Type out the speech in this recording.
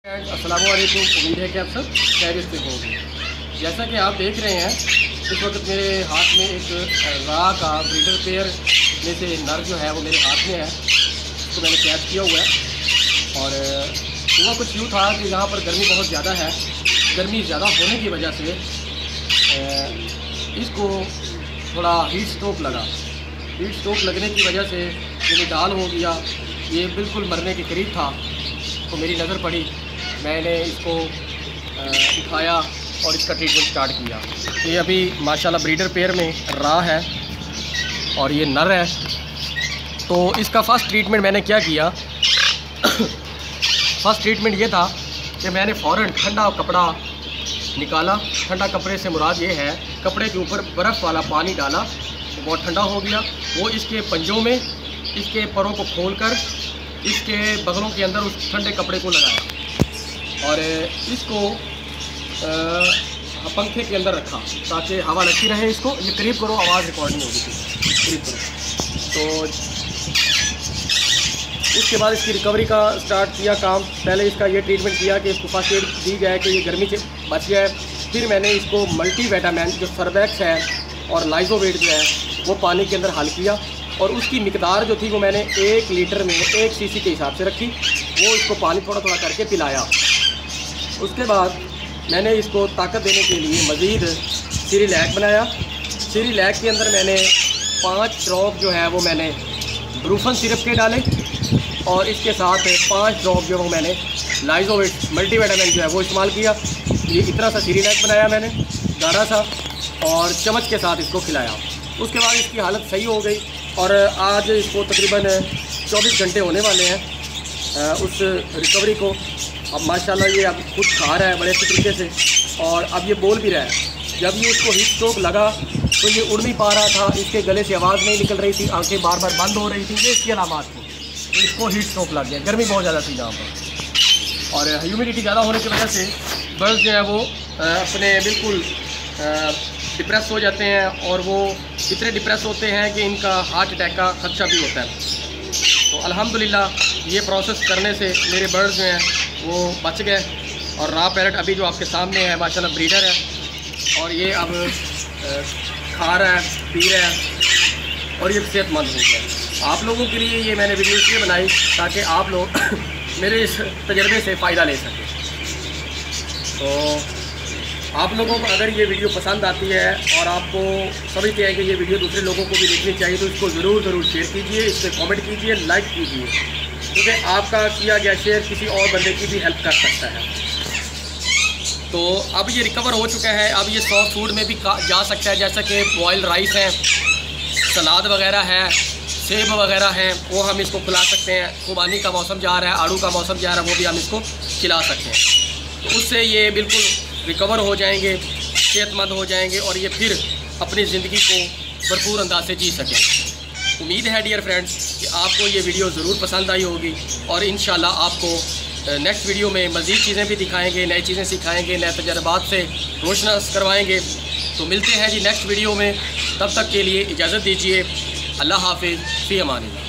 अस्सलाम वालेकुम। उम्मीद है कि आप सब खैरियत से होंगे। जैसा कि आप देख रहे हैं इस वक्त मेरे हाथ में एक रा का ब्रीडर पेयर में से नर जो है वो मेरे हाथ में है। इसको मैंने कैद किया हुआ है और हुआ कुछ यूँ था कि यहाँ पर गर्मी बहुत ज़्यादा है। गर्मी ज़्यादा होने की वजह से इसको थोड़ा हीट स्ट्रोक लगा। हीट स्ट्रोक लगने की वजह से ये डाल हो गया, ये बिल्कुल मरने के करीब था। तो मेरी नज़र पड़ी, मैंने इसको उठाया और इसका ट्रीटमेंट स्टार्ट किया। ये अभी माशाल्लाह ब्रीडर पेयर में रा है और ये नर है। तो इसका फ़र्स्ट ट्रीटमेंट मैंने क्या किया फ़र्स्ट ट्रीटमेंट ये था कि मैंने फ़ौरन ठंडा कपड़ा निकाला। ठंडा कपड़े से मुराद ये है, कपड़े के ऊपर बर्फ़ वाला पानी डाला, तो बहुत ठंडा हो गया। वो इसके पंजों में, इसके परों को खोलकर इसके बगलों के अंदर उस ठंडे कपड़े को लगाया और इसको पंखे के अंदर रखा ताकि हवा लगती रहे। इसको ये करीब करो, आवाज़ रिकॉर्डिंग होगी, करीब करो। तो उसके बाद इसकी रिकवरी का स्टार्ट किया काम। पहले इसका ये ट्रीटमेंट किया कि इसको फर्स्ट एड दी जाए कि ये गर्मी से बच जाए। फिर मैंने इसको मल्टीविटामिन जो सर्वैक्स है और लाइजोवेट जो है वो पानी के अंदर हल किया और उसकी मिकदार जो थी वो मैंने 1 लीटर में 1 सीसी के हिसाब से रखी। वो इसको पानी थोड़ा थोड़ा करके पिलाया। उसके बाद मैंने इसको ताकत देने के लिए मज़ीद सीरिलैक बनाया। सीरिलैक के अंदर मैंने 5 ड्रॉप जो है वो मैंने ब्रूफन सिरप के डाले और इसके साथ 5 ड्रॉप जो वो मैंने लाइजोवेट मल्टीविटामिन जो है वो इस्तेमाल किया। ये इतना सा सीरिलैक बनाया मैंने, गाढ़ा सा, और चम्मच के साथ इसको खिलाया। उसके बाद इसकी हालत सही हो गई और आज इसको तकरीबन 24 घंटे होने वाले हैं उस रिकवरी को। अब माशाल्लाह ये अब खुद खा रहा है बड़े अच्छे तरीके से और अब ये बोल भी रहा है। जब ये इसको हीट स्ट्रोक लगा तो ये उड़ नहीं पा रहा था, इसके गले से आवाज़ नहीं निकल रही थी, आंखें बार बार बंद हो रही थी। ये इसकी अलामात थी। तो इसको हीट स्ट्रोक लग गया। गर्मी बहुत ज़्यादा थी यहाँ पर और ह्यूमिडिटी ज़्यादा होने की वजह से बर्ड्स जो है वो अपने बिल्कुल डिप्रेस हो जाते हैं और वो इतने डिप्रेस होते हैं कि इनका हार्ट अटैक का खदशा भी होता है। तो अल्हम्दुलिल्लाह ये प्रोसेस करने से मेरे बर्ड्स जो हैं वो बच गए और रा पैरट अभी जो आपके सामने है माशाल्लाह ब्रीडर है और ये अब खा रहा है, पी रहा है और ये सेहतमंद हो गया। आप लोगों के लिए ये मैंने वीडियो इसलिए बनाई ताकि आप लोग मेरे इस तजर्बे से फ़ायदा ले सकें। तो आप लोगों को अगर ये वीडियो पसंद आती है और आपको समझते हैं कि ये वीडियो दूसरे लोगों को भी देखनी चाहिए तो इसको ज़रूर शेयर कीजिए, इस पर कॉमेंट कीजिए, लाइक कीजिए, क्योंकि आपका किया गया शेयर किसी और बंदे की भी हेल्प कर सकता है। तो अब ये रिकवर हो चुका है। अब ये सॉफ्ट फूड में भी जा सकता है, जैसा कि बॉयल राइस है, सलाद वगैरह है, सेब वगैरह हैं, वो हम इसको खिला सकते हैं। खुबानी का मौसम जा रहा है, आड़ू का मौसम जा रहा है, वो भी हम इसको खिला सकते हैं। तो उससे ये बिल्कुल रिकवर हो जाएंगे, सेहतमंद हो जाएंगे और ये फिर अपनी ज़िंदगी को भरपूर अंदाज से जी सकें। उम्मीद है डियर फ्रेंड्स कि आपको ये वीडियो ज़रूर पसंद आई होगी और इंशाल्लाह आपको नेक्स्ट वीडियो में मज़ीद चीज़ें भी दिखाएंगे, नई चीज़ें सिखाएंगे, नए तजर्बात से रोशनास करवाएंगे। तो मिलते हैं जी नेक्स्ट वीडियो में। तब तक के लिए इजाज़त दीजिए। अल्लाह हाफ़िज़, फ़ी अमानिल्लाह।